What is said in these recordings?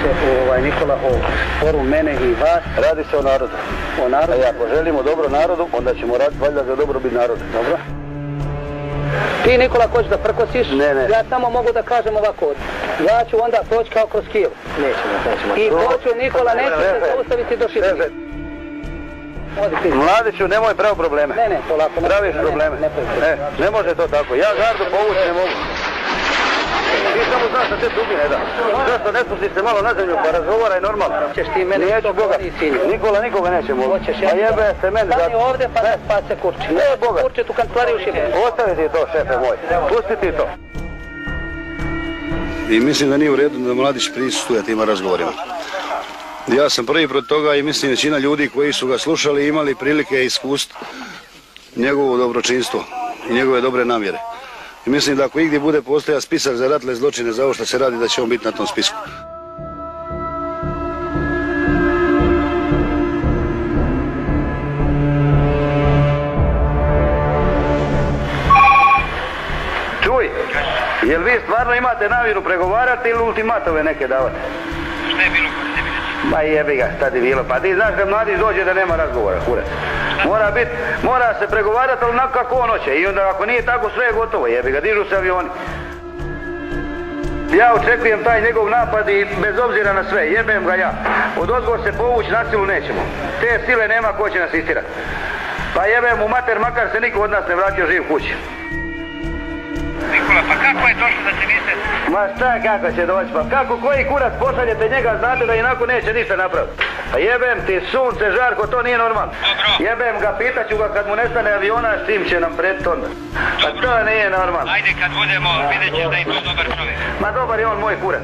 se, Nikola, o sporu mene i vas? Radi se o narodu. O narodu? A ako želimo dobro narodu, onda ćemo raditi valjda za dobrobit naroda. Dobro. Ti, Nikola, hoćeš da prkosiš? Ne. Ja samo mogu da kažem ovako. Ja ću onda proći kao kroz Kijev. Nećemo. I hoću, Nikola, neću se zaustaviti do Šibenika. Mladiću, nemoj pravi probleme. Ne, polako. Praviš probleme. Ne može to tako. Ja gardu povući ne mogu. Ti samo znaš da te tubi ne da. Zašto ne spustiš se malo na zemlju pa razgovaraj normalno. Ćeš ti mene Neću Boga. Nikola nikoga neće mogu. A jebe se meni. Stani ovdje pa da spase kurči. Ne Boga. Kurči tu kancelariju u Šibeniku. Ostavi ti to, šefe moj. Pusti ti to. I mislim da nije u redu da mladić prisustuje tima razgovorima. Ja sam prvi protiv toga i mislim većina ljudi koji su ga slušali i imali prilike iskustiti njegovo dobročinstvo i njegove dobre namjere. I mislim da ako igdje bude postojao spisak za ratne zločine za ovo što se radi, da će on biti na tom spisku. Čuj, jel vi stvarno imate namjeru pregovarati ili ultimatove neke davati? Šta je bilo kod tebi? Ma jebi ga, šta ti bilo? Pa ti znaš kad mladić dođe da nema razgovora, kurac. Mora se pregovarati, ali onako kako on hoće. I onda ako nije tako, sve je gotovo, jebi ga, dižu se avioni. Ja očekujem taj njegov napad i bez obzira na sve, jebem ga ja. Od odgovor se povući, na silu nećemo. Te sile nema ko će nas istirati. Pa jebem u mater, makar se niko od nas ne vratio živ kući. Nikola, pa kako je došlo da se niste... Ma šta kako će doći, pa kako koji kurac pošaljete njega, znate da inako neće ništa napraviti. Pa jebem ti sunce, žarko, to nije normalno. Dobro. Jebem ga, pitaću ga kad mu nestane aviona, s tim će nam pred onda. Pa to nije normalno. Ajde kad budemo, vidjet ćeš da je to dobar čovjek. Ma dobar je on moj kurac.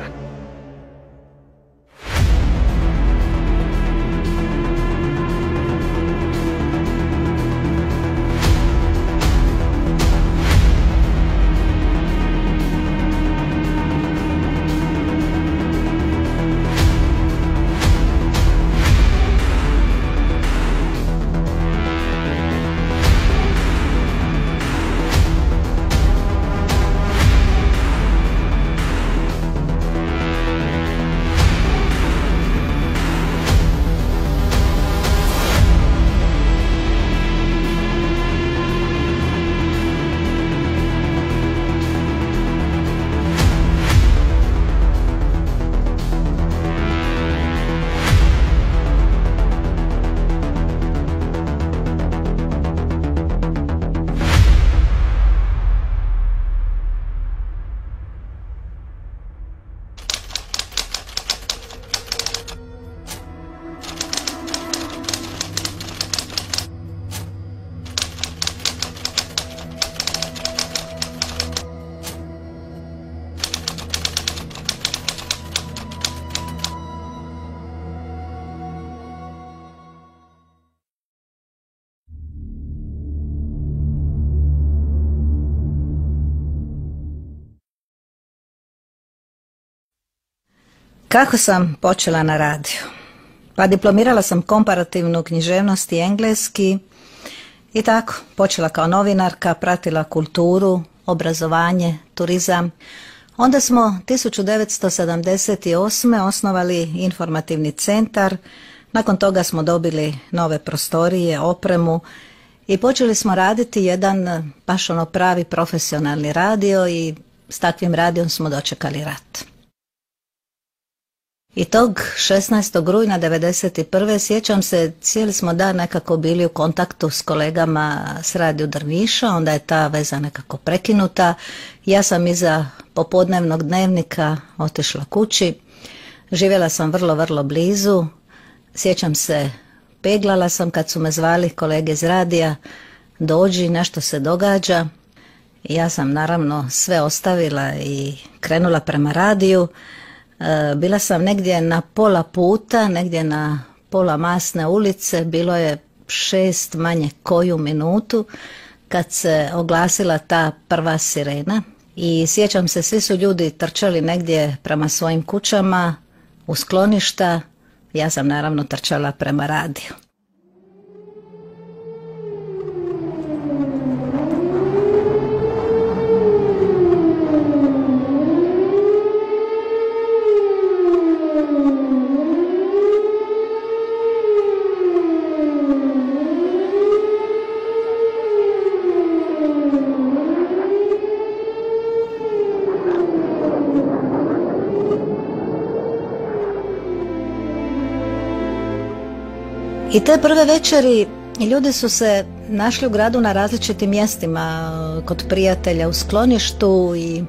Kako sam počela na radiju? Pa diplomirala sam komparativnu književnost i engleski i tako, počela kao novinarka, pratila kulturu, obrazovanje, turizam. Onda smo 1978. osnovali informativni centar, nakon toga smo dobili nove prostorije, opremu i počeli smo raditi jedan baš pravi profesionalni radio i s takvim radijom smo dočekali rat. I tog 16. rujna 1991. sjećam se, cijeli smo dan nekako bili u kontaktu s kolegama s Radio Drniša, onda je ta veza nekako prekinuta. Ja sam iza popodnevnog dnevnika otišla kući, živjela sam vrlo blizu, sjećam se, peglala sam kad su me zvali kolege iz radija, dođi, nešto se događa. I ja sam naravno sve ostavila i krenula prema radiju. Bila sam negdje na pola puta, negdje na pola Masne ulice, bilo je 6 manje koju minutu kad se oglasila ta prva sirena i sjećam se, svi su ljudi trčali negdje prema svojim kućama, u skloništa, ja sam naravno trčala prema radiju. I te prve večeri ljudi su se našli u gradu na različitim mjestima, kod prijatelja u skloništu, i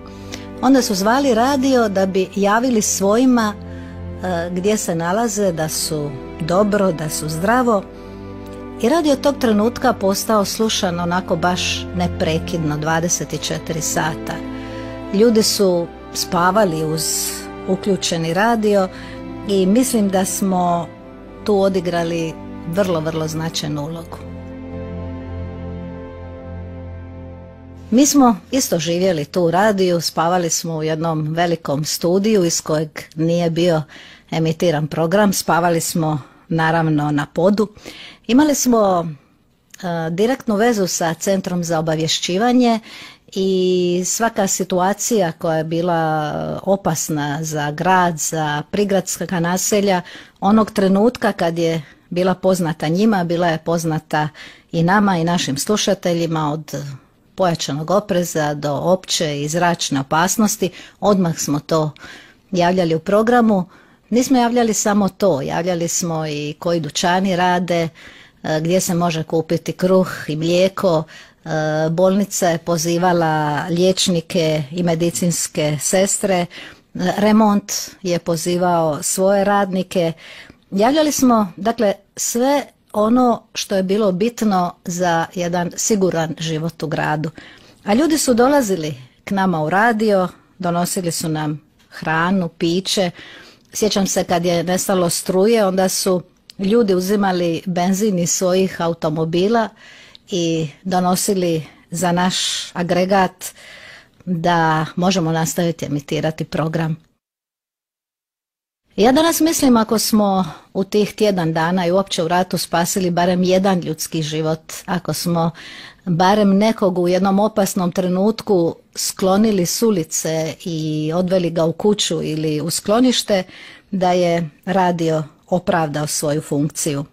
onda su zvali radio da bi javili svojima gdje se nalaze, da su dobro, da su zdravo. I radio tog trenutka postao slušan onako baš neprekidno 24 sata. Ljudi su spavali uz uključeni radio i mislim da smo tu odigrali vrlo, vrlo značajnu ulogu. Mi smo isto živjeli tu u radiju, spavali smo u jednom velikom studiju iz kojeg nije bio emitiran program, spavali smo naravno na podu. Imali smo direktnu vezu sa Centrom za obavješćivanje i svaka situacija koja je bila opasna za grad, za prigradska naselja, onog trenutka kad je bila poznata njima, bila je poznata i nama i našim slušateljima, od pojačanog opreza do opće i zračne opasnosti. Odmah smo to javljali u programu. Nismo javljali samo to, javljali smo i koji dućani rade, gdje se može kupiti kruh i mlijeko. Bolnica je pozivala liječnike i medicinske sestre, remont je pozivao svoje radnike. Javljali smo, dakle, sve ono što je bilo bitno za jedan siguran život u gradu. A ljudi su dolazili k nama u radio, donosili su nam hranu, piće. Sjećam se kad je nestalo struje, onda su ljudi uzimali benzin iz svojih automobila i donosili za naš agregat da možemo nastaviti emitirati program. Ja danas mislim, ako smo u tih tjedan dana i uopće u ratu spasili barem jedan ljudski život, ako smo barem nekog u jednom opasnom trenutku sklonili s ulice i odveli ga u kuću ili u sklonište, da je radio opravdao svoju funkciju.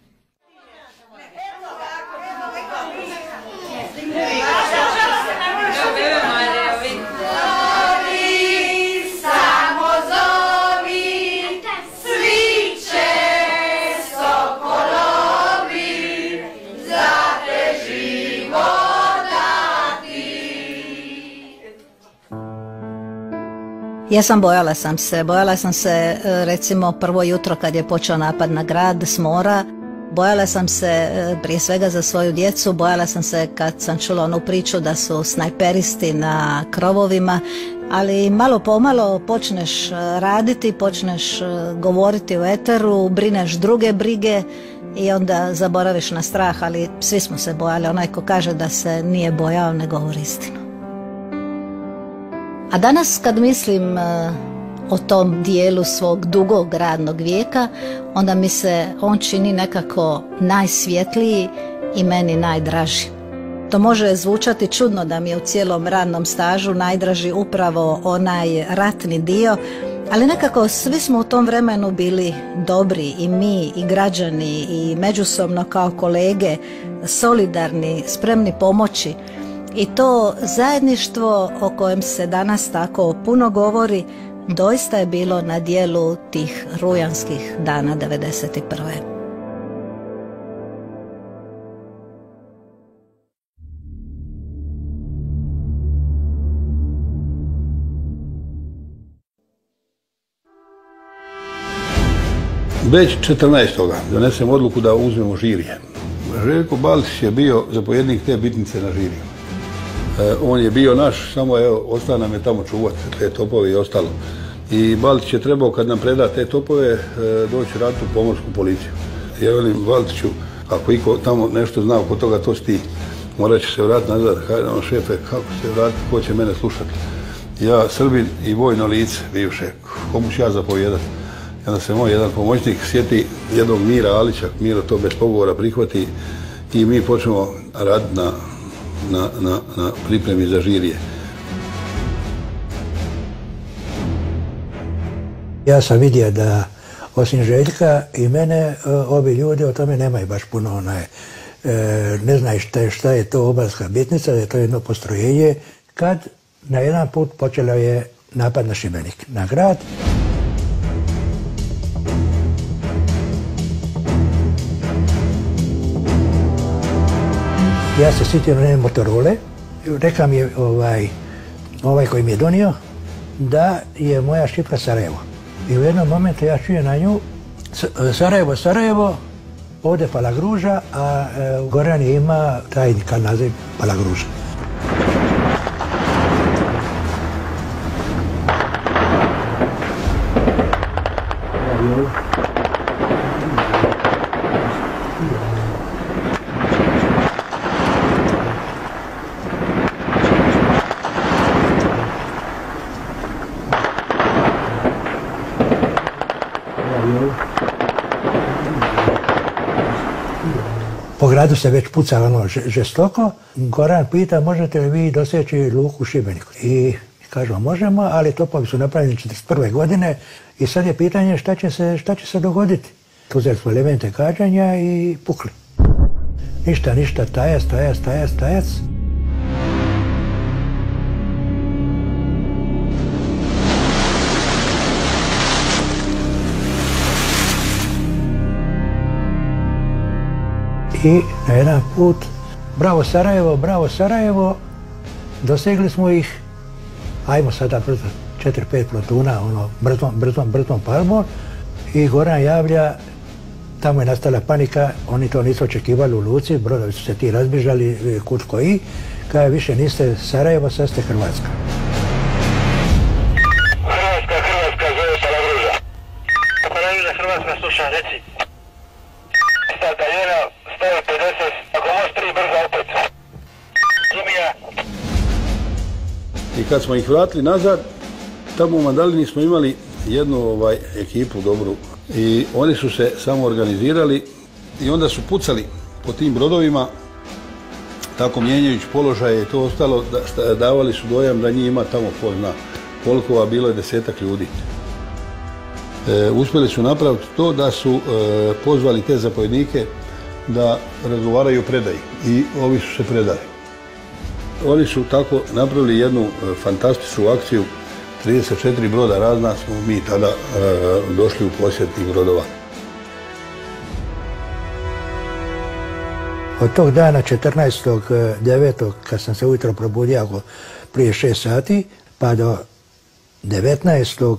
Bojala sam se recimo prvo jutro kad je počeo napad na grad s mora. Bojala sam se prije svega za svoju djecu, bojala sam se kad sam čula onu priču da su snajperisti na krovovima, ali malo pomalo počneš raditi, počneš govoriti u eteru, brineš druge brige i onda zaboraviš na strah, ali svi smo se bojali. Onaj ko kaže da se nije bojao ne govori istinu. A danas kad mislim o tom dijelu svog dugog radnog vijeka, onda mi se on čini nekako najsvjetliji i meni najdraži. To može zvučati čudno da mi je u cijelom radnom stažu najdraži upravo onaj ratni dio, ali nekako svi smo u tom vremenu bili dobri, i mi i građani, i međusobno kao kolege, solidarni, spremni pomoći. I to zajedništvo o kojem se danas tako puno govori doista je bilo na dijelu tih rujanskih dana 1991. Već 14. donesem odluku da uzmemo Žirje. Željko Baltić je bio zapovjednik te bitnice na Žirju. On je bio naš, samo ostao nam je tamo čuvati te topove i ostalo. I Baltić je trebao, kad nam preda te topove, doći raditi u pomorsku policiju. Ja velim Baltiću, ako iko tamo nešto zna oko toga, to si ti. Morat će se vratiti nazad. Hajde, šefe, kako se vratiti, ko će mene slušati? Ja, Srbin i vojno lice, bivše, komu ću ja zapovjedati? Onda se moj jedan pomoćnik sjeti jednog Mira Alića, Miro to bez pogovora prihvati i mi počnemo raditi na pripremi za Žirje. Ja sam vidio da osim Željka i mene, ovi ljudi o tome nemaju baš puno, ne znaju šta je to obalska bitnica, da je to jedno postrojenje, kad na jedan put počelo je napad na Šibenik, na grad. Ja se sjetio one Motorole. Rekao mi je ovaj koji mi je donio da je moja šifra Sarajevo. I u jednom momentu ja čujem na nju Sarajevo, Sarajevo, ovdje Palagruža, a Goran ima taj naziv Palagruža. Po gradu se već pucalo žestoko. Goran pita možete li vi doseći luku u Šibeniku. I kažemo možemo, ali topovi su napravljeni 1941. godine i sad je pitanje šta će se dogoditi. Uzeli smo elemente gađanja i pukli. Ništa, tajac. I na jedan put, bravo Sarajevo, dosegli smo ih, ajmo sada brzo, 4-5 plotuna, brzom palmom i Goran javlja, tamo je nastala panika, oni to nisu očekivali u luci, brodovi su se ti razbježali, kuć koji, kada više niste Sarajevo, sad ste Hrvatska. Hrvatska, zove Palagruža. Hrvatska, sluša, reci. Taljera, 150, ako možeš 3 brzo opet. Zumija. I kad smo ih vratili nazad, tamo u Mandalini smo imali jednu ekipu dobru i oni su se samo organizirali i onda su pucali po tim brodovima, tako mijenjajući položaje i to ostalo, davali su dojam da njih ima tamo ko zna koliko, a bilo je 10-ak ljudi. Uspjeli su napraviti to da su pozvali te zapovjednike da razgovaraju o predaji i ovi su se predali. Oni su tako napravili jednu fantastičnu akciju, 34 broda razna smo mi tada došli u posjed tih brodova. Od tog dana 14.9. kad sam se ujutro probudio prije 6 sati, pa do 19.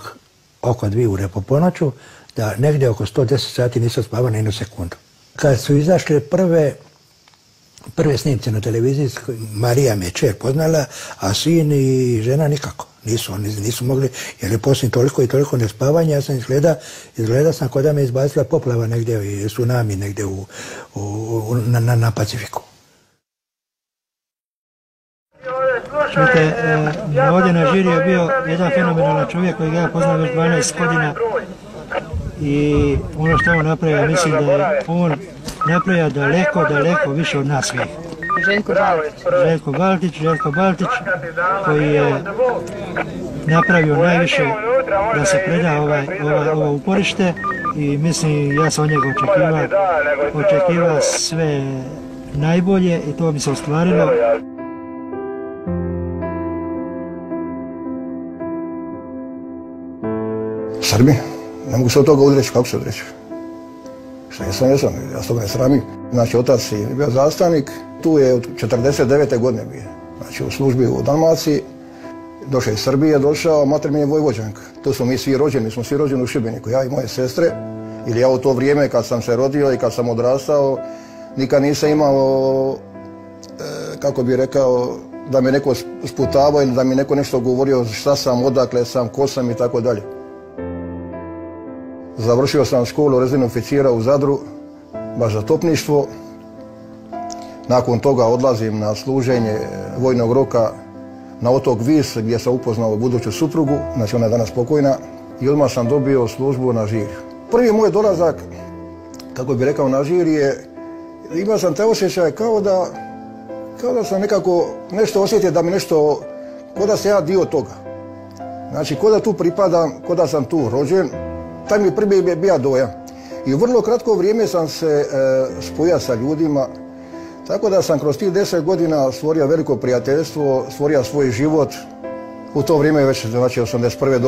oko 2 ure po ponoću, da negdje oko 110 sati nisam spavao ni jednu sekundu. Kad su izašle prve snimce na televiziji, Marija me je čer poznala, a sin i žena nikako. Nisu mogli, jer je poslije toliko i toliko nespavanja, ja sam izgleda sam kod da me izbacila poplava negdje, tsunami negdje na Pacifiku. Čujte, ovdje na žiri je bio jedan fenomenalan čovjek koji ja poznam već 12 godina i ono što on napravio, mislim da je on napravio daleko više od nas svih. Željko Baltić, koji je napravio najviše da se preda ovo uporište i mislim, ja sam od njega očekivao sve najbolje i to mi se ostvarilo. Srbi, ne mogu se od toga odreći, kako se odreći? Što jesam, ja s toga ne sramim. Znači, otac je bio zastavnik, tu je od 49. godine bio. Znači, u službi u Dalmaciji, došao iz Srbije, mater mi je Vojvođanka. Tu smo mi svi rođeni u Šibeniku, ja i moje sestre. Ili ja u to vrijeme kad sam se rodio i kad sam odrastao, nikad nisam imao, kako bih rekao, da me neko sputavao ili da mi neko nešto govorio šta sam, odakle sam, ko sam i tako dalje. Završio sam školu rezervnog oficira u Zadru, baš za topništvo. Nakon toga odlazim na služenje vojnog roka na otok Vis, gdje sam upoznao buduću suprugu, znači ona je danas pokojna, i odmah sam dobio službu na žirju. Prvi moj dolazak, kako bih rekao, na žirje, imao sam te osjećaj kao da sam nekako nešto osjetio, da mi nešto, kao da sam ja dio toga. Znači, kao da tu pripadam, kao da sam tu rođen. Taj mi prvi bio dojam. I u vrlo kratko vrijeme sam se spojio sa ljudima, tako da sam kroz tih 10 godina stvorio veliko prijateljstvo, stvorio svoj život. U to vrijeme već, znači 81.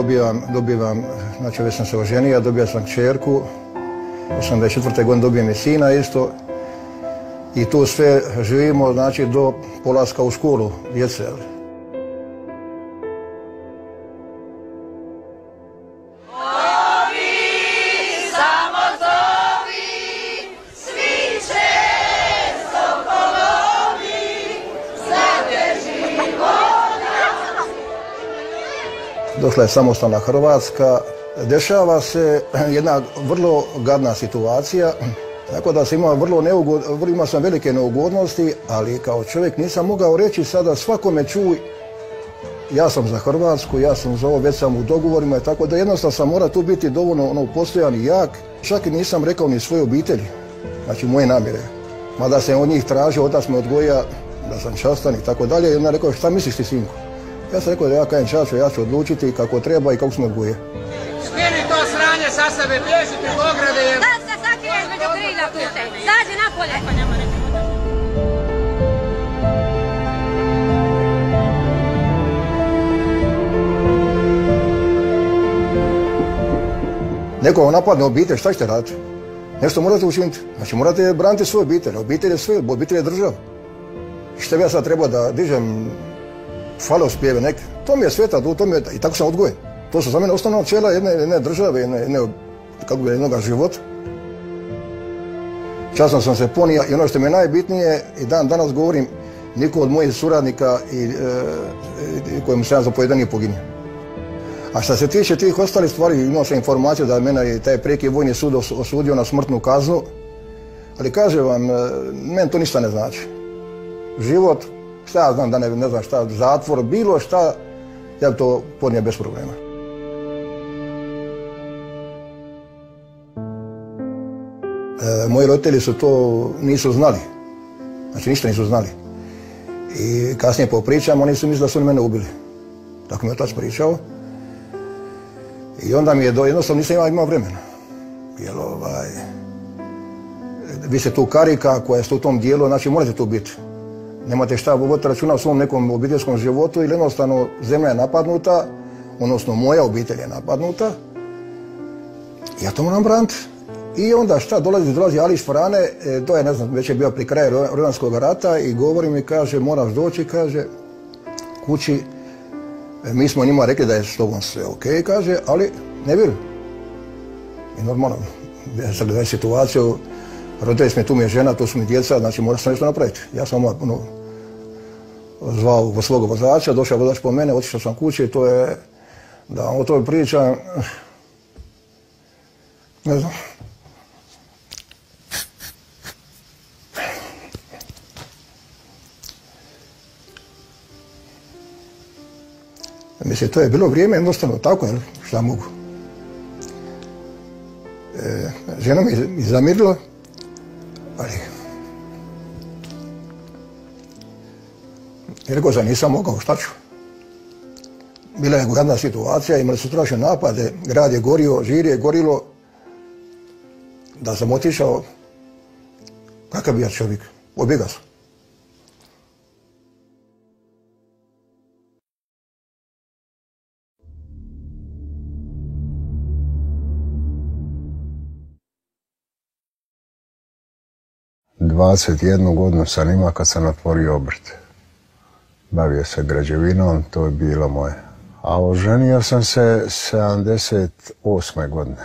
dobivam, znači već sam se oženio, dobio sam kćerku, 84. godine dobijem i sina isto. i tu sve živimo, znači, do polaska u školu djece. Došla je samostalna Hrvatska. Dešava se jedna vrlo gadna situacija, tako da sam imao sam velike neugodnosti, ali kao čovjek nisam mogao reći sada svakome čuj, ja sam za Hrvatsku, ja sam za ovo, već sam u dogovorima, tako da jednostavno sam morao tu biti dovoljno postojan i jak. Čak i nisam rekao ni svoje obitelji, znači moje namjere. Mada sam od njih tražio, otac me odgoja da sam častan i tako dalje, i onda rekao šta misliš ti, sinko? Ja sam rekao da ja kajem čaču, ja ću odlučiti kako treba i kako smo odgoje. Smiri to sranje sa sebe, bježi ti u ograde jer... Da se sakriješ među krilja tute, zađi napolje! Neko vam napadne obitelj, šta ćete raditi? Nešto morate učiniti. Znači morate braniti svoju obitelj. Obitelj je sve, obitelj je država. Što bi ja sad trebao da dižem hvalospjeve neke? To mi je sveta, i tako sam odgojen. To su za mene osnovna načela jedne države, jednoga života. Časno sam se ponio i ono što mi je najbitnije, i dan danas govorim, niko od mojih suradnika kojemu sam ja zapovjedan poginuo. A što se tiče tih ostalih stvari, imao sam informaciju da mene je taj prijeki vojni sud osudio na smrtnu kaznu, ali kažem vam, meni to ništa ne znači. Život, šta ja znam da ne znam šta, zatvor, bilo šta, ja bi to podnio bez problema. Moji roditelji su to nisu znali, znači ništa nisu znali. I kasnije po pričama oni su mislili da su oni mene ubili. Tako mi je otac pričao. I onda mi je jednostavno nisam imao vremena. Jer vi ste tu karika koja ste u tom dijelu, znači morate tu biti. Nemate šta voditi računa o svom nekom obiteljskom životu ili jednostavno zemlja je napadnuta, odnosno moja obitelj je napadnuta. Ja to moram braniti. I onda šta, dolazi Ališ Frane, to je, ne znam, već je bio pri kraju Rujanskog rata i govori mi, kaže, moraš doći, kaže, kući. Mi smo njima rekli da je s tobom sve okej, kaže, ali ne vjeruju. I normalno, ja sam gledao situaciju, roditelji smo, tu mi je žena, tu su mi djeca, znači mora sam nešto napraviti. Ja sam zvao svog vozača, došao vozač po mene, otišao sam kući i to je, da o toj pričam, ne znam. Mislim, to je bilo vrijeme jednostavno tako, šta mogu. Žena mi zamirila, ali... I rekao sam, nisam mogao, šta ću? Bila je gadna situacija, imali su strašne napade, grad je gorio, Žir je gorilo. Da sam otišao, kakav bi ja čovjek, pobjegao sam. ...21 godinu sam imao kad sam otvorio obrt. Bavio se građevinom, to je bilo moje. A oženio sam se 78. godine.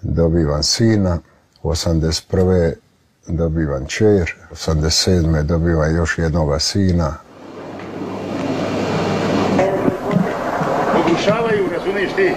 Dobivam sina, 81. dobivam čer, 87. dobivam još jednoga sina. Pokušavaju, razumiješ ti?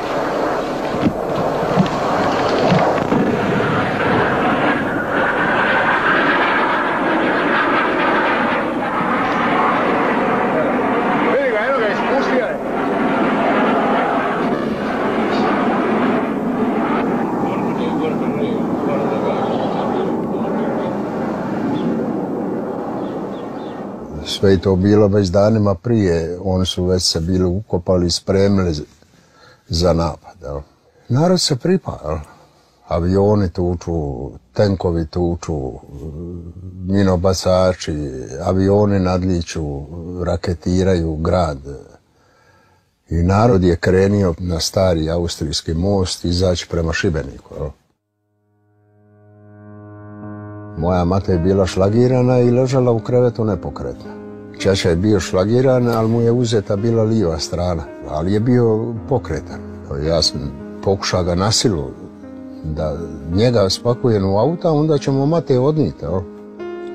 Sve je to bilo već danima prije, oni su već se bili ukopali i spremili za napad. Narod se pripa, avioni tuču, tenkovi tuču, minobacači, avioni nadliču, raketiraju grad. I narod je krenio na stari austrijski most izaći prema Šibeniku. Moja mata je bila šlagirana i ležala u krevetu nepokretna. Čača je bio šlagiran, ali mu je uzeta bila lijeva strana, ali je bio pokretan. Ja sam pokušao ga na silu da njega spakujem u auta, onda ćemo mate odnijeti.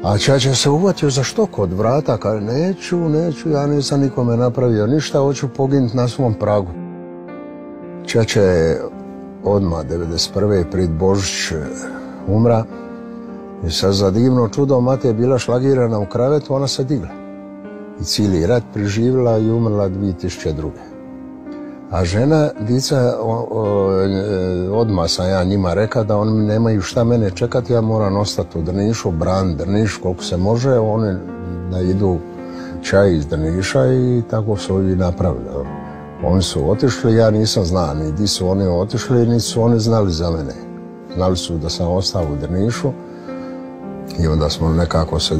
A čača se uvatio za štok od vrata, kaže neću, ja nisam nikome napravio ništa, hoću poginuti na svom pragu. Čača je odmah 1991. pred Božić umra i sad za divno čudo mate je bila šlagirana u krevetu, ona se digla. I cijeli rat preživjela i umrla 2002. A žena, dica, odmah sam ja njima rekao da oni nemaju šta mene čekati, ja moram ostati u Drnišu, braniti Drniš koliko se može, oni da idu čaj iz Drniša i tako su i napravili. Oni su otišli, ja nisam znao ni di su oni otišli, niti su oni znali za mene. Znali su da sam ostao u Drnišu i onda smo nekako se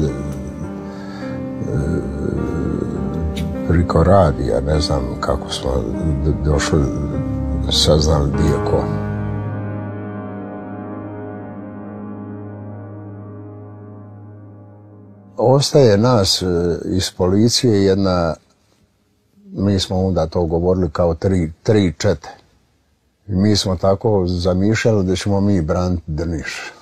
priko radija, ne znam kako smo došli, saznali di je ko. Ostaje nas iz policije jedna, mi smo onda to govorili kao tri čete. I mi smo tako zamišljali da ćemo mi braniti Drniš.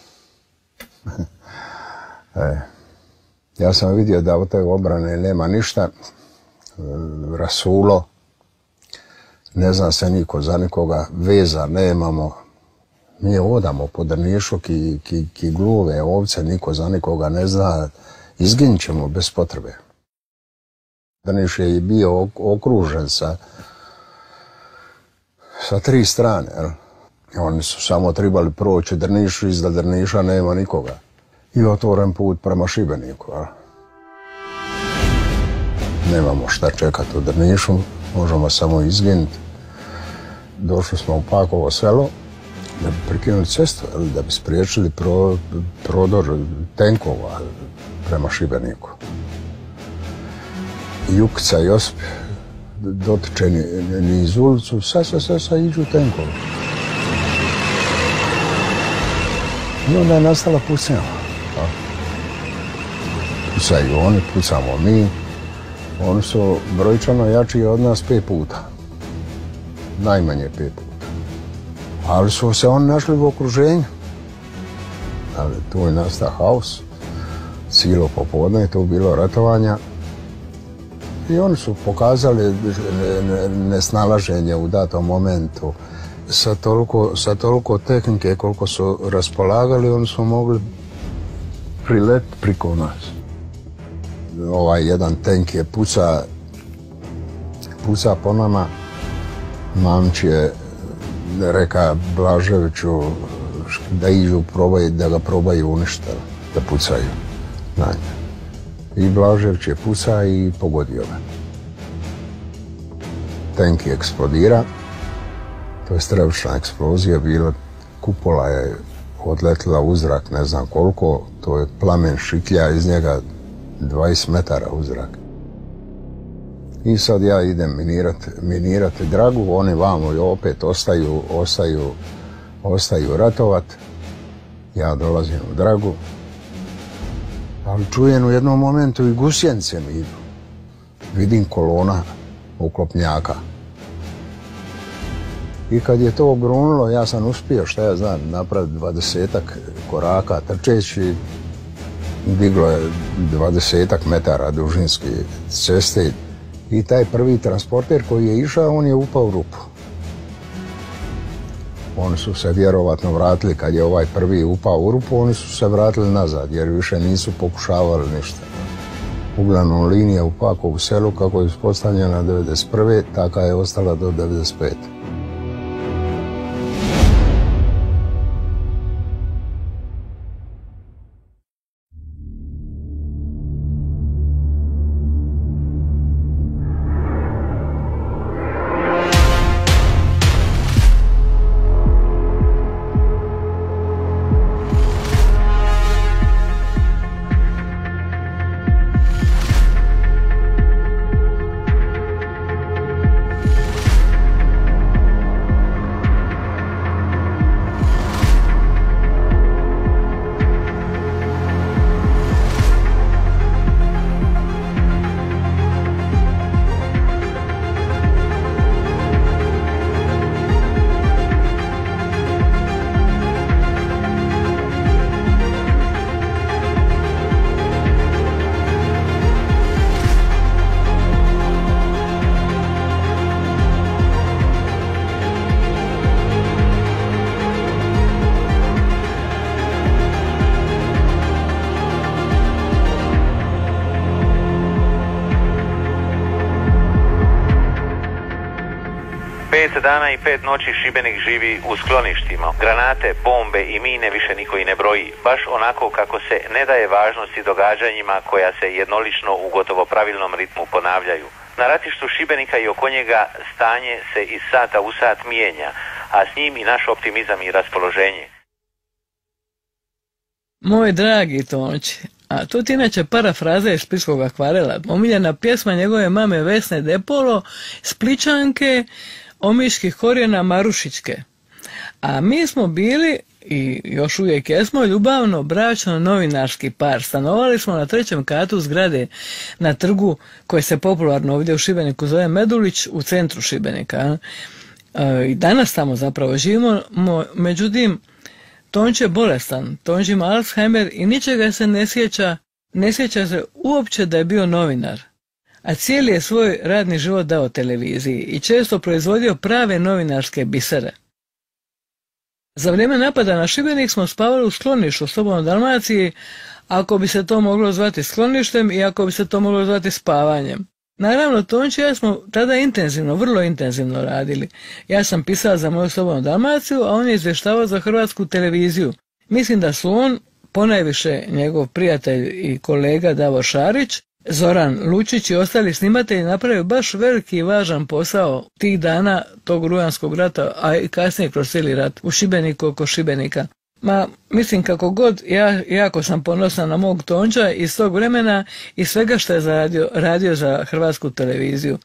Ja sam vidio da od te obrane nema ništa. Rasulo, ne zna se niko za nikoga, veza nemamo. Mi odamo po Drnišu ki gluve ovce, niko za nikoga ne zna, izginit ćemo bez potrebe. Drniš je i bio okružen sa tri strane. Oni su samo trebali proći Drnišu, iza Drniša nema nikoga. I otvoren put prema Šibeniku. Nemamo šta čekati u Drnišu, možemo samo izginuti. Došli smo u Pakovo selo da bi prekinuli cestu, da bi spriječili prodor tenkova prema Šibeniku. Jukica i Josip dotičeni niz ulicu, sad iđu tenkovi. I onda je nastala pucnjava. Pucaju oni, pucamo mi. Oni su brojčano jači od nas 5 puta. Najmanje 5 puta. Ali su se oni našli u okruženju. Ali tu je nastao haos. Cijelo popodne je tu bilo ratovanja. I oni su pokazali nesnalaženje u datom momentu. Sa toliko tehnike koliko su raspolagali, oni su mogli priletiti priko nas. Ovaj jedan tank je puca po nama. Mamć je reka Blaževiću da iđu da ga probaju uništiti, da pucaju. I Blažević je puca i pogodio ga. Tank je eksplodira. To je stravična eksplozija bila. Kupola je odletila u zrak ne znam koliko. To je plamen šiklja iz njega 20 metara u zrak. I sad ja idem minirati Dragu, oni vamo opet ostaju ratovat. Ja dolazim u Dragu, ali čujem u jednom momentu i gusjenice mi idu. Vidim kolona uklopnjaka. I kad je to grunulo, ja sam uspio, šta ja znam, napraviti 20-ak koraka trčeći. Diglo je 20-ak metara dužinske ceste i taj prvi transporter koji je išao, on je upao u rupu. Oni su se vjerovatno vratili, kad je ovaj prvi upao u rupu, oni su se vratili nazad jer više nisu pokušavali ništa. Uglavnom linija u Pakovu selu, kako je uspostavljena 1991. taka je ostala do 1995. 30 dana i 5 noći Šibenik živi u skloništima. Granate, bombe i mine više niko i ne broji. Baš onako kako se ne daje važnosti događanjima koja se jednolično u gotovo pravilnom ritmu ponavljaju. Na ratištu Šibenika i oko njega stanje se iz sata u sat mijenja, a s njim i naš optimizam i raspoloženje. Moj dragi Tonči, a to ti inače parafraza iz Splitskog akvarela, omiljena pjesma njegove mame Vesne Depolo, Spličanke, Omiških korijena Marušićke. A mi smo bili, i još uvijek jesmo, ljubavno bračno novinarski par. Stanovali smo na 3. katu zgrade na trgu koji se popularno ovdje u Šibeniku zove Medulić, u centru Šibenika. I danas tamo zapravo živimo, međutim, Tonči je bolestan, Tonči ima Alzheimer i ničega se ne sjeća se uopće da je bio novinar. A cijeli je svoj radni život dao televiziji i često proizvodio prave novinarske bisere. Za vrijeme napada na Šibenik smo spavali u skloništu u Slobodnoj Dalmaciji, ako bi se to moglo zvati skloništem i ako bi se to moglo zvati spavanjem. Naravno, Tonči i ja smo tada intenzivno, vrlo intenzivno radili. Ja sam pisao za moju Slobodnu Dalmaciju, a on je izvještavao za Hrvatsku televiziju. Mislim da su on, ponajviše njegov prijatelj i kolega Davor Šarić, Zoran Lučić i ostali snimatelji napravili baš veliki i važan posao tih dana tog rujanskog rata, a i kasnije kroz cijeli rat u Šibeniku, oko Šibenika. Mislim kako god, ja jako sam ponosan na mog Tonča iz tog vremena i svega što je radio za Hrvatsku televiziju.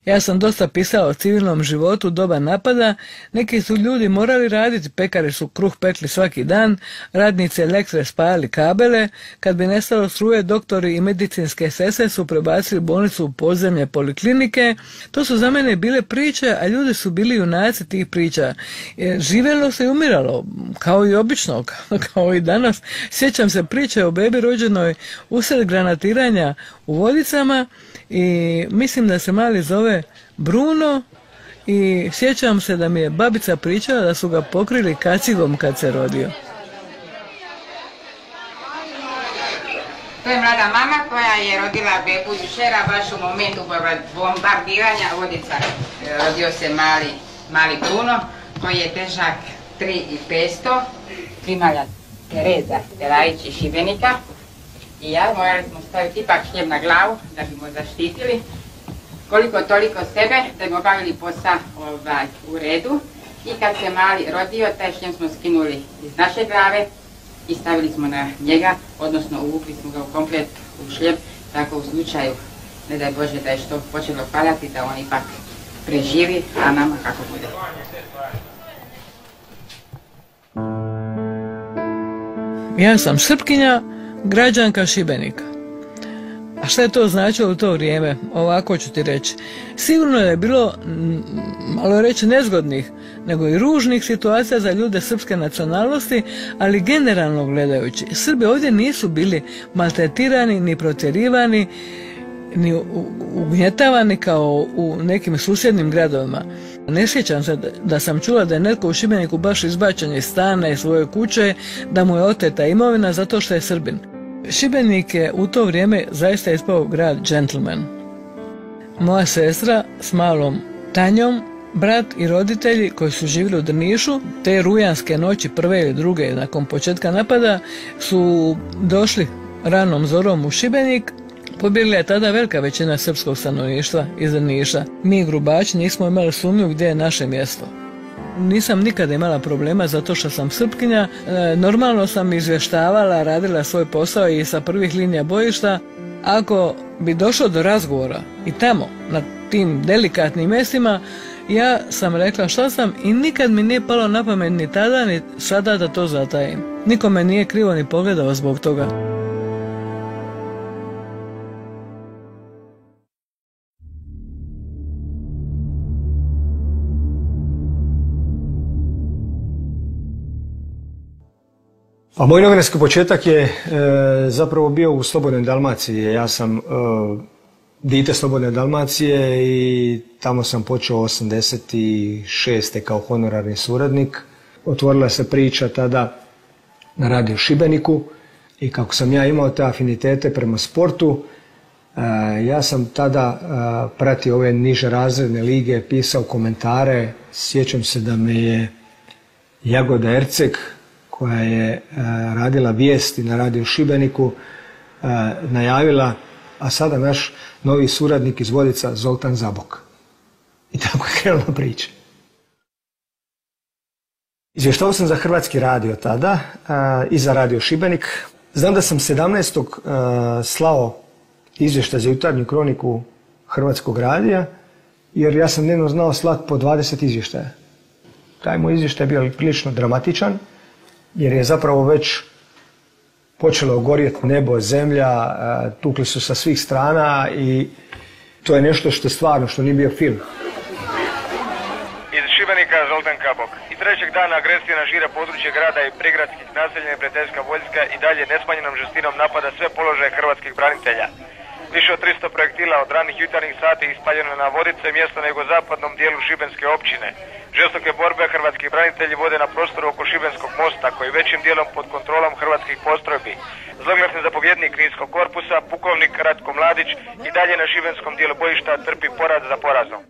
Ja sam dosta pisao o civilnom životu u doba napada, neki su ljudi morali raditi, pekari su kruh pekli svaki dan, radnici elektre spajali kabele, kad bi nestalo struje, doktori i medicinske sestre su prebacili bolnicu u podzemlje poliklinike. To su za mene bile priče, a ljudi su bili junaci tih priča. Živjelo se i umiralo, kao i obično, kao i danas. Sjećam se priče o bebi rođenoj usred granatiranja u Vodicama i mislim da se mali zove Bruno i sjećam se da mi je babica pričala da su ga pokrili kacigom kad se rodio. To je mlada mama koja je rodila bebu jučera baš u momentu bombardiranja Vodica. Rodio se mali Bruno koji je težak 3,500, primalja Tereza Telajić iz Šibenika. I ja morali smo staviti ipak hljeb na glavu da bi mu zaštitili koliko toliko sebe da bi obavili posao u redu. I kad se mali rodio, taj hljeb smo skinuli iz naše glave i stavili smo na njega, odnosno uvukli smo ga u komplet u hljeb, tako u slučaju, ne daj Bože da je što počelo padati, da on ipak preživi, a nama kako bude. Ja sam Srpkinja, građanka Šibenika. A šta je to značilo u to vrijeme? Ovako ću ti reći. Sigurno je bilo, malo reći nezgodnih, nego i ružnih situacija za ljude srpske nacionalnosti, ali generalno gledajući, Srbi ovdje nisu bili maltretirani, ni protjerivani, ni ugnjetavani kao u nekim susjednim gradovima. Ne sjećam se da sam čula da je netko u Šibeniku baš izbačen iz stana i svoje kuće, da mu je oteta imovina zato što je Srbin. Šibenik je u to vrijeme zaista ispao grad džentlmen. Moja sestra s malom Tanjom, brat i roditelji koji su živjeli u Drnišu, te rujanske noći, prve ili druge nakon početka napada, su došli ranom zorom u Šibenik. Pobjegla je tada velika većina srpskog stanovništva iz Drniša. Mi Grubači nismo imali sumnju gdje je naše mjesto. Nisam nikada imala problema zato što sam Srpkinja. Normalno sam izvještavala, radila svoj posao i sa prvih linija bojišta. Ako bi došlo do razgovora i tamo, na tim delikatnim mjestima, ja sam rekla šta sam i nikad mi nije palo na pamet ni tada ni sada da to zatajim. Niko me nije krivo ni pogledao zbog toga. A moj novinarski početak je zapravo bio u Slobodnoj Dalmaciji. Ja sam dite Slobodne Dalmacije i tamo sam počeo 86. kao honorarni suradnik. Otvorila se priča tada na radiju Šibeniku i kako sam ja imao te afinitete prema sportu, Ja sam tada pratio ove niže razredne lige, pisao komentare. Sjećam se da me je Jagoda Erceg, koja je radila vijesti na radiju Šibeniku, najavila, a sada naš novi suradnik iz Vodica, Zoltan Zabok. I tako je krenula priča. Izvještavao sam za Hrvatski radio tada i za radio Šibenik. Znam da sam 17. slao izvještaj za Jutarnju kroniku Hrvatskog radija, jer ja sam dnevno znao slati po 20 izvještaja. Taj moj izvještaj je bio prilično dramatičan, jer je zapravo već počelo gorjeti nebo, zemlja, tukli su sa svih strana i to je nešto što je stvarno, što nije bio film. Iz Šibenika Zoltan Kabok. I trećeg dana agresije na šire područje grada i prigradskih naselja neprijateljska vojska i dalje nesmanjenom žestinom napada sve položaje hrvatskih branitelja. Više od 300 projektila od ranih jutarnjih sati ispaljeno na Vodice, mjesto na jugozapadnom dijelu Šibenske općine. Žestoke borbe hrvatski branitelji vode na prostoru oko Šibenskog mosta, koji većim dijelom pod kontrolom hrvatskih postrojbi. Zloglasni zapovjednik Kninskog korpusa, pukovnik Ratko Mladić, i dalje na šibenskom dijelu bojišta trpi poraz za porazom.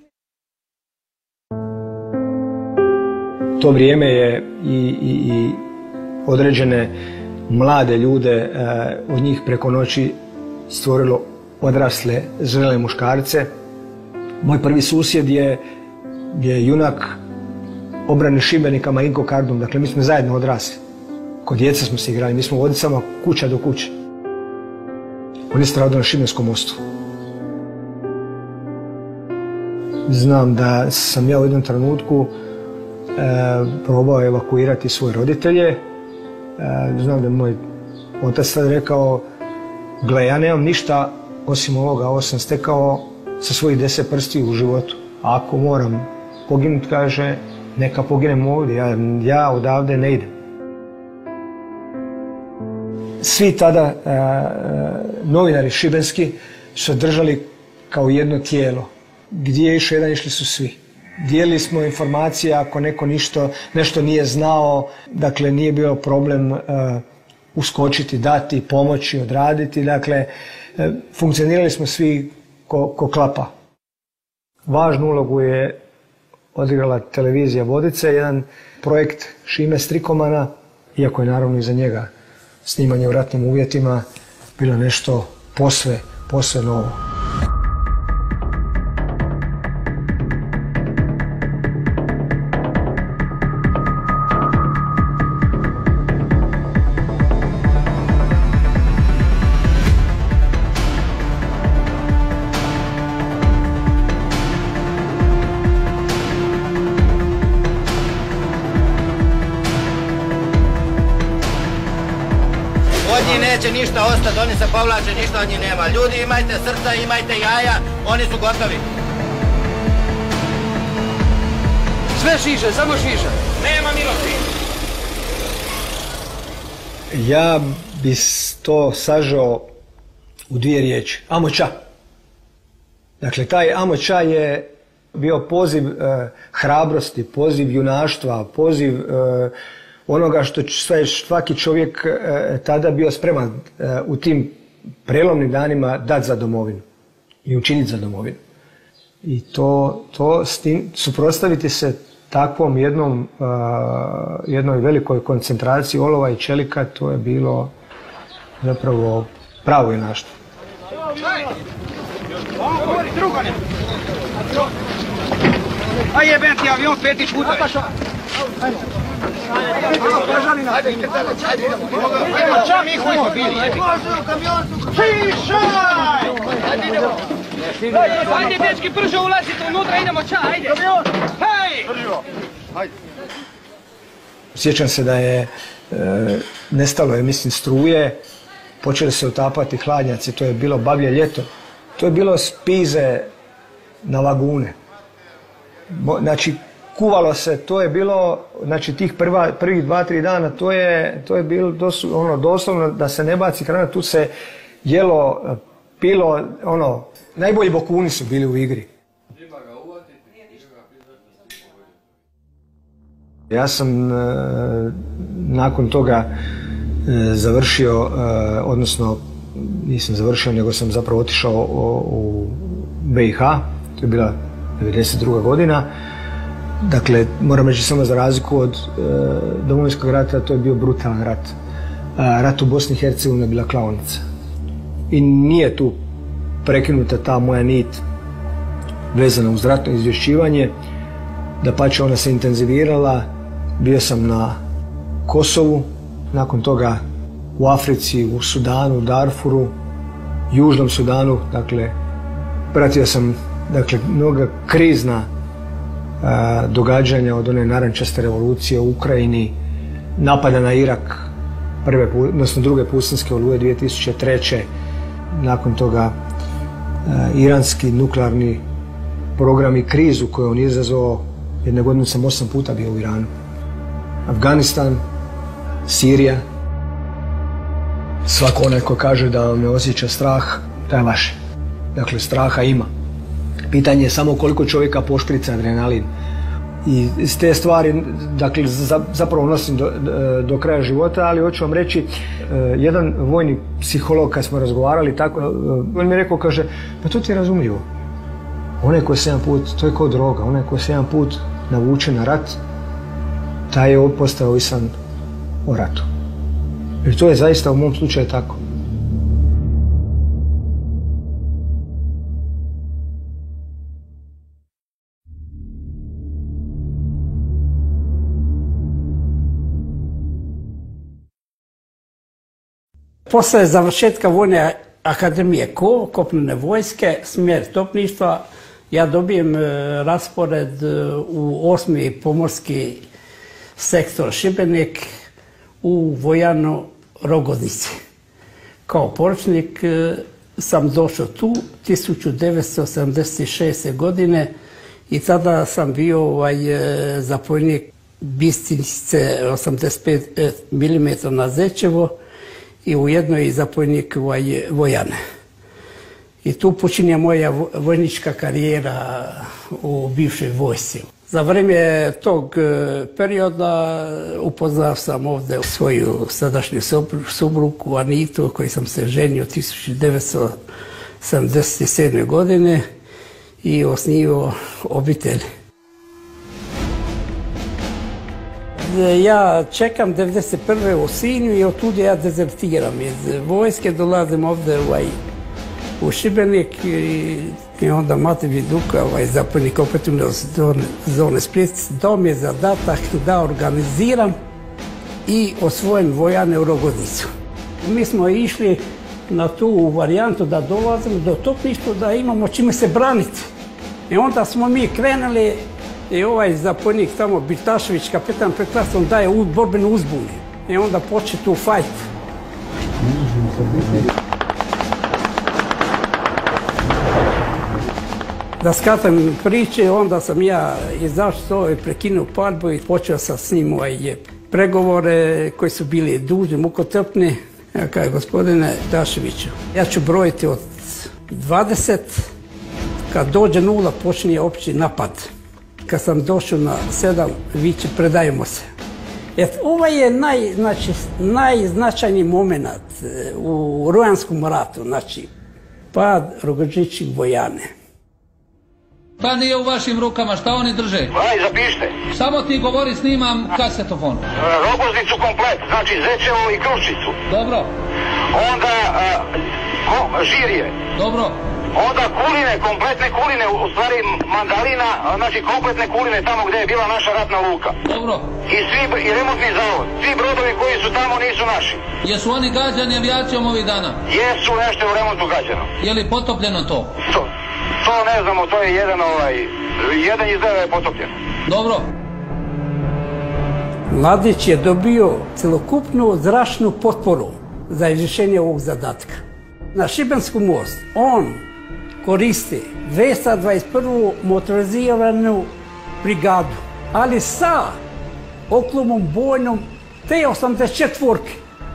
To vrijeme je i određene mlade ljude od njih preko noći stvorilo odrasle, zrele muškarce. Moj prvi susjed je junak obrane Šibenika Marinko Kardum, dakle mi smo zajedno odrasli. Kod djeca smo se igrali, mi smo u Vodicama kuća do kuće. On je stradao na Šibenskom mostu. Znam da sam ja u jednom trenutku probao evakuirati svoje roditelje. Znam da je moj otac tad rekao: gle, ja nemam ništa osim ovoga, ovo sam stekao sa svojih 10 prstiju u životu. A ako moram poginuti, kaže, neka poginem ovdje, ja odavde ne idem. Svi tada novinari šibenski su držali kao jedno tijelo. Gdje je išao jedan, išli su svi. Dijelili smo informacije ako neko nešto nije znao, dakle nije bio problem uskočiti, dati, pomoći, odraditi, dakle funkcionirali smo svi ko klapa. Važnu ulogu je odigrala televizija Vodice, jedan projekt Šime Strikomana, iako je naravno iza njega snimanje u ratnim uvjetima bilo nešto posve novo. Neće ništa ostati, oni se povlače, ništa od njih nema. Ljudi, imajte srca, imajte jaja, oni su gotovi. Sve šiše, samo šiše. Nema milosti. Ja bi to sažao u 2 riječi. Amoća. Dakle, taj amoća je bio poziv hrabrosti, poziv junaštva, poziv onoga što svaki čovjek tada bio spreman u tim prelomnim danima dati za domovinu i učiniti za domovinu. I to s tim suprotstaviti se takvom jednoj velikoj koncentraciji olova i čelika, to je bilo zapravo pravo junaštvo. A jebem ti avion 5 puta. Ča mi huj smo bili? Ajde, dečki, brže ulazite unutra, idemo ča, ajde. Hej! Sjećam se da je nestalo je, mislim, struje, počeli se utapati hladnjaci, to je bilo bavlje ljeto. To je bilo spize na lagune. Znači, kuvalo se, to je bilo, znači tih prvih 2-3 dana, to je bilo doslovno da se ne baci hrana, tu se jelo, pilo, najbolji bokuni su bili u igri. Ja sam nakon toga završio, odnosno nisam završio, nego sam zapravo otišao u BiH, to je bila 92. godina. Dakle, moram reći samo za razliku od Domovinskog rata, to je bio brutalan rat. Rat u Bosni i Hercegovini je bila klaonica. I nije tu prekinuta ta moja nit vezana uz ratno izvješćivanje. Dapače, ona se intenzivirala. Bio sam na Kosovu, nakon toga u Africi, u Sudanu, u Darfuru, Južnom Sudanu. Dakle, pratio sam mnoga krizna događanja od one narančaste revolucije u Ukrajini, napada na Irak, odnosno druge pustinske oluje 2003. Nakon toga iranski nuklearni program i krizu koju on izazvao. Jedne godine sam 8 puta bio u Iranu. Afganistan, Sirija. Svako onaj ko kaže da ne osjeća strah, to je laže. Dakle, straha ima. Pitanje je samo koliko čovjeka pošprica adrenalin. I s te stvari, dakle, zapravo nosim do kraja života, ali hoću vam reći, jedan vojni psiholog kad smo razgovarali tako, on mi je rekao, kaže, pa to ti je razumljivo. Onaj ko se jedan put, to je kao droga, onaj ko se jedan put navuče na rat, taj je postao ovisan o ratu. Jer to je zaista u mom slučaju tako. Posle završetka Vojne akademije kopnene vojske, smjer topništva, ja dobijem raspored u 8. pomorski sektor Šibenik u Vojanu Rogoznici. Kao poručnik sam došao tu 1976. godine i tada sam bio zapovjednik Bistinice 85 mm na Zečevo i ujedno i zapovjednik Vojane. I tu počinje moja vojnička karijera u bivšoj vojsci. Za vrijeme tog perioda upoznao sam ovdje svoju sadašnju suprugu Anitu, koju sam se ženio 1977. godine i osnivao obitelj. Ja čekam 1991. u Sinju i otud ja dezertiram iz vojske, dolazim ovdje u Šibenik i onda Mate Viduka, zapovjednik operativne zone Split, dao mi je zadatak da organiziram i osvojem Vojane u Rogoznicu. Mi smo išli na tu varijantu da dolazimo do topništva, da imamo čime se braniti. I onda smo mi krenuli i ovaj zapovjednik tamo, Birtašević, kapetan Prekrasom, daje borbenu uzbunu. I onda počne tu fajt. Da skratim priče, onda sam ja izašao i prekinuo paljbu i počeo sam s njim pregovore koji su bili dužni, mukotrpni. Ja kažem, gospodine Daševiću, ja ću brojiti od 20, kad dođe 0 počinje opći napad. Kad sam došao na 7, viče, predajemo se. Ovo je najznačajniji moment u Rujanskom ratu, znači pad Rogozničke Vojane. Pa nije u vašim rukama, šta oni drže? Aj, zapišite. Samo ti govori, snimam kasetofon. Rogoznicu komplet, znači Zečevo i Kruščicu. Dobro. Onda Žirje. Dobro. Onda Kuline, kompletne Kuline, u stvari Mandalina, znači kompletne Kuline tamo gdje je bila naša ratna luka. Dobro. I remontni zavod. Svi brodovi koji su tamo nisu naši. Jesu oni gađani avijacijom ovih dana? Jesu, nešto je u remontu gađano. Je li potopljeno to? To ne znamo, to je jedan izgleda je potopljen. Dobro. Mladić je dobio celokupnu zračnu potporu za izvršenje ovog zadatka. Na Šibenskom most on koristi 221. motoriziranu brigadu, ali sa oklopnom bojnom T-84,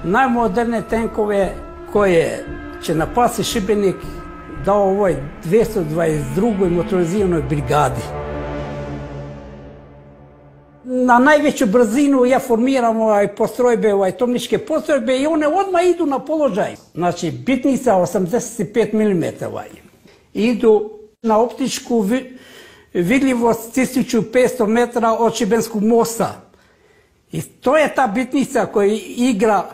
najmoderne tenkove koje će napasti Šibenik, dao ovoj 222. motoriziranoj brigadi. na najveću brzinu ja formiram postrojbe, topničke postrojbe i one odmah idu na položaj. Znači, bitnica 85 mm. Idu na optičku vidljivost 1500 metara od Šibenskog mosta. I to je ta bitnica koja igra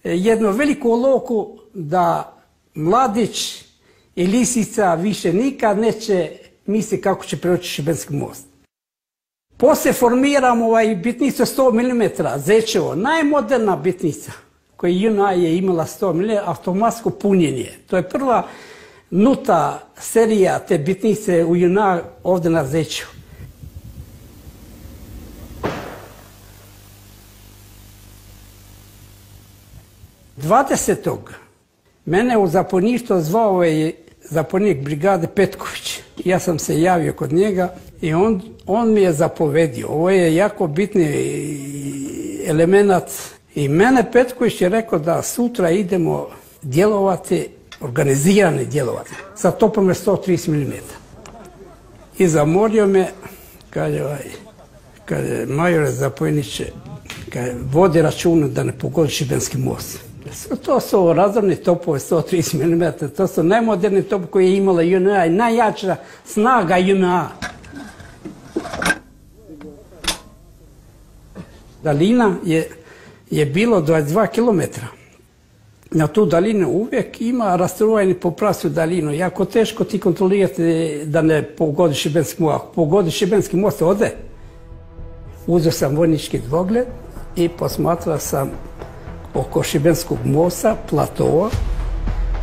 jednu veliku ulogu da mladić i lisica više nikad neće misliti kako će preći Šibenski most. Poslije formiramo bitnicu 100 mm, Zečevo, najmoderna bitnica koja JNA je imala 100 mm, automatsko punjenje. To je prva nuta serija te bitnice u JNA ovdje na Zečevu. Mene u zapovjedništvo zvao je zapovjednik brigade Petković. Ja sam se javio kod njega i on mi je zapovedio. Ovo je jako bitni element. I mene Petković je rekao da sutra idemo djelovati, organizirani djelovati, sa topome 130 mm. I zamorio me, kaže majore zapovjedniče, vodi računa da ne pogodi Šibenski most. To su razorni topovi 130 mm, to su najmoderni top koji je imala JNA i najjača snaga JNA. Daljina je bilo 22 km. Na tu daljinu uvijek ima rastrojeni po prasu daljinu. Jako teško ti kontrolirati da ne pogodi Šibenski most. Ako pogodi Šibenski most, ode. Uzeo sam vojnički dvogled i posmatrao sam oko Šibenskog mosta, platova.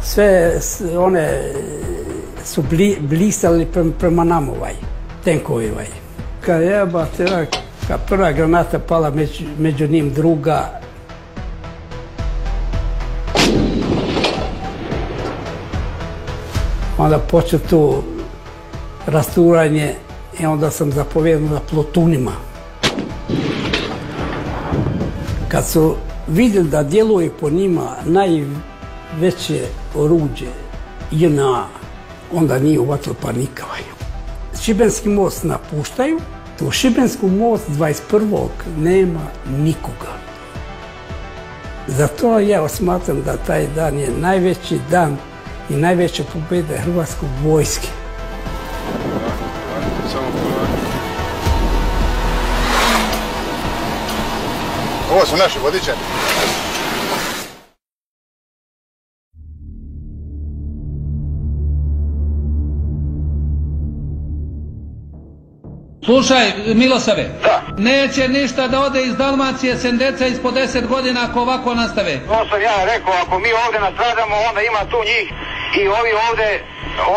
Sve one su blisali prema nama tenkovi. Kad prva granata pala, među njim druga. Onda počeo tu rasturanje i onda sam zapovjedao na plotunima. Kad su vidjeli da djeluje po njima najveće oruđe JNA, onda nije uvatilo panika. Šibenski most napuštaju, u Šibenskom most 21. nema nikoga. Zato ja smatram da taj dan je najveći dan i najveća pobjeda Hrvatske vojske. Ovo su naši vodičari. Slušaj, Milosave, neće ništa da ode iz Dalmacije sendeca ispod 10 godina ako ovako nastave. To sam ja rekao, ako mi ovdje nastradamo, onda ima tu njih i ovi ovdje,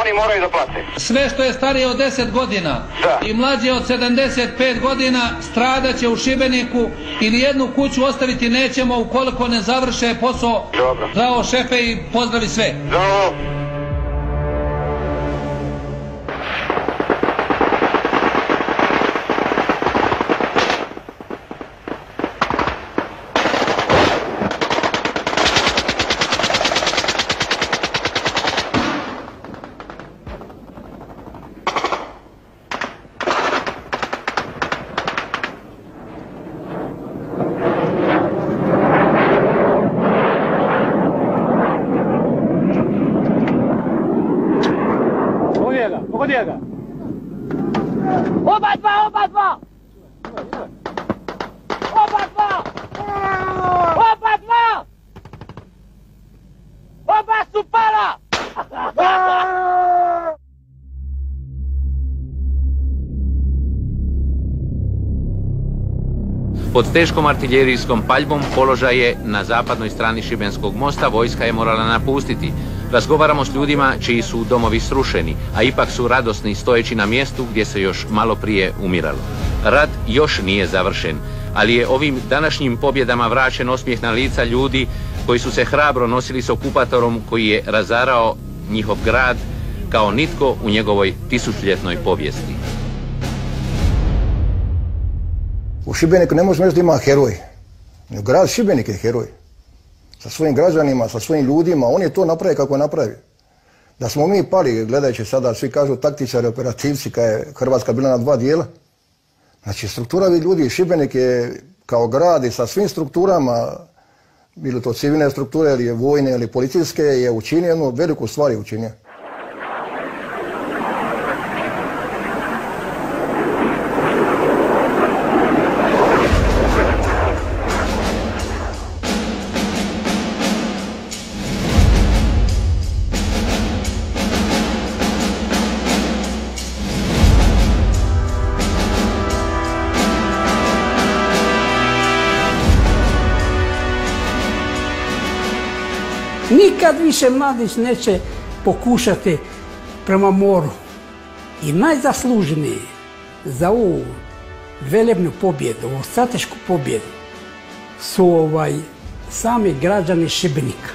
oni moraju da plate. Sve što je starije od 10 godina i mlađe od 75 godina stradat će u Šibeniku i nijednu kuću ostaviti nećemo ukoliko ne završe posao. Dobro. Zdravo šefe i pozdravi sve. Zdravo. Pogodi ga! Oba dva! Oba dva! Oba dva! Oba su pala! Pod teškom artiljerijskom paljbom položaje na zapadnoj strani Šibenskog mosta vojska je morala napustiti. Razgovaramo s ljudima čiji su domovi srušeni, a ipak su radosni stojeći na mjestu gdje se još malo prije umiralo. Rat još nije završen, ali je ovim današnjim pobjedama vraćen osmijeh na lica ljudi koji su se hrabro nosili s okupatorom koji je razarao njihov grad kao nitko u njegovoj tisućljetnoj povijesti. U Šibeniku ne možemo reći da ima heroj. Grad Šibenik je heroj. Sa svojim građanima, sa svojim ljudima, on je to napravio kako je napravio. Da smo mi pali, gledajući sada, svi kažu taktičari, operativci, kad je Hrvatska bila na dva dijela, Znači, struktura ljudi, Šibenik je kao grad i sa svim strukturama, bilo to civilne strukture ili vojne ili policijske, je učinio jednu veliku stvar učinio. Nikad više mladić neće pokušati prema moru. I najzasluženiji za ovu velebnu pobjedu, ovu stratešku pobjedu, su sami građani Šibenika.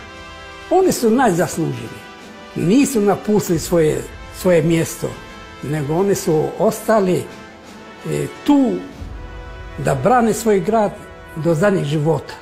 Oni su najzasluženiji. Nisu napustili svoje mjesto, nego oni su ostali tu da brane svoj grad do zadnjeg života.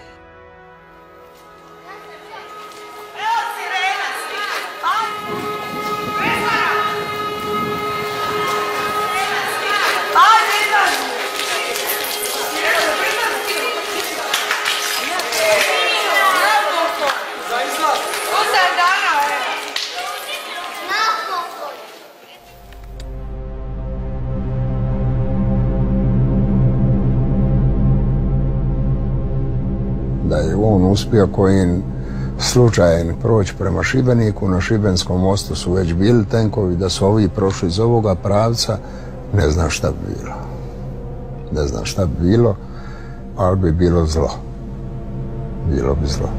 Da je on uspio kojim slučajem proći prema Šibeniku, na Šibenskom mostu su već bili tenkovi, da su ovi prošli iz ovoga pravca, ne znam šta bi bilo. Ne znam šta bi bilo, ali bi bilo zlo. Bilo bi zlo.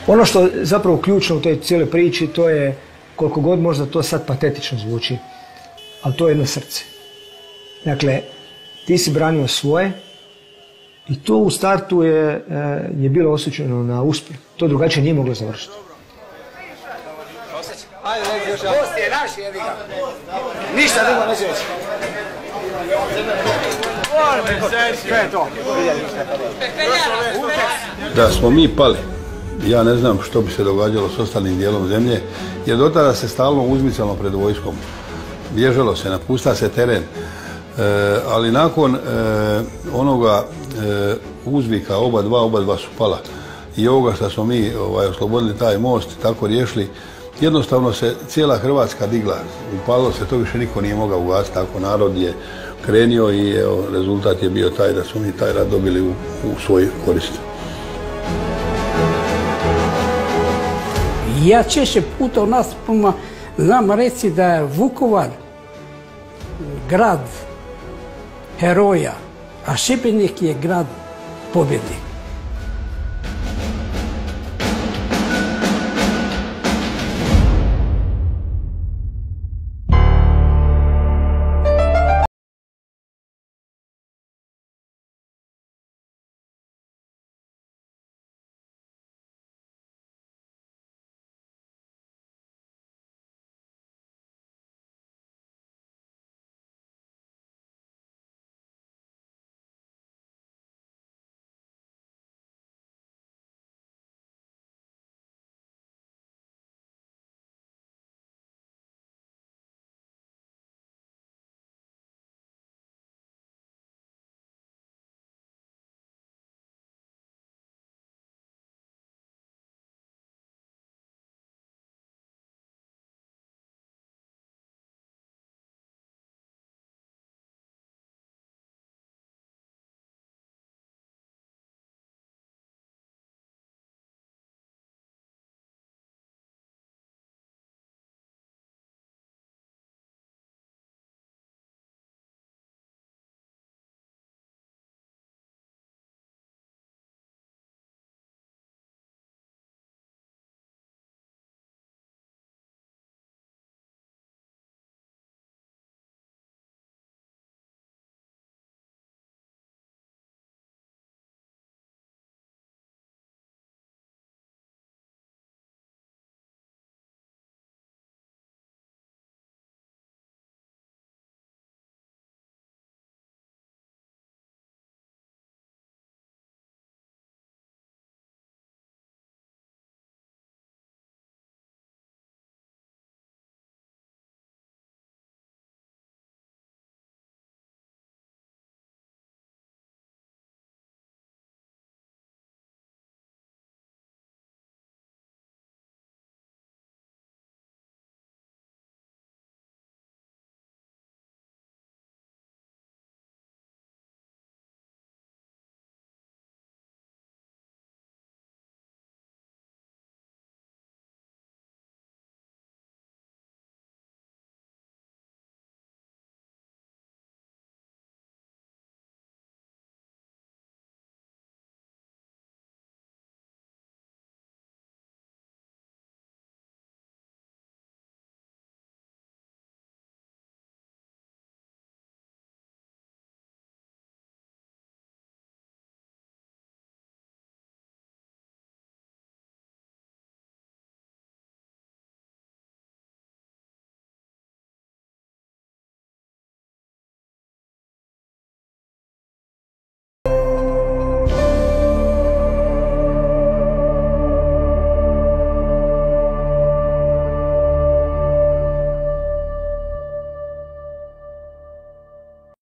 Ono što je zapravo ključno u toj cijeloj priči, to je, koliko god možda to sad patetično zvuči, ali to je jedno srce. Dakle, ti si branio svoje i to u startu je bilo osuđeno na uspjeh. To drugačije nije moglo završiti. Gost je naš, jebi ga. Ništa drugo neće reći. Sve je to. Da smo mi pali, ja ne znam što bi se događalo s ostalim dijelom zemlje, jer do tada se stalno uzmicalo pred vojskom. Bježalo se, napusta se teren, ali nakon onoga uzvika oba dva su pala i ovoga što smo mi oslobodili taj most, tako riješili, jednostavno se cijela Hrvatska digla, upalo se, to više niko nije mogao ugasiti, tako narod je krenio i evo, rezultat je bio taj da smo mi taj rat dobili u svoj korist. Ja češće puta u nastupima znam reći da je Vukovar grad heroja, a Šibenik je grad pobjednik.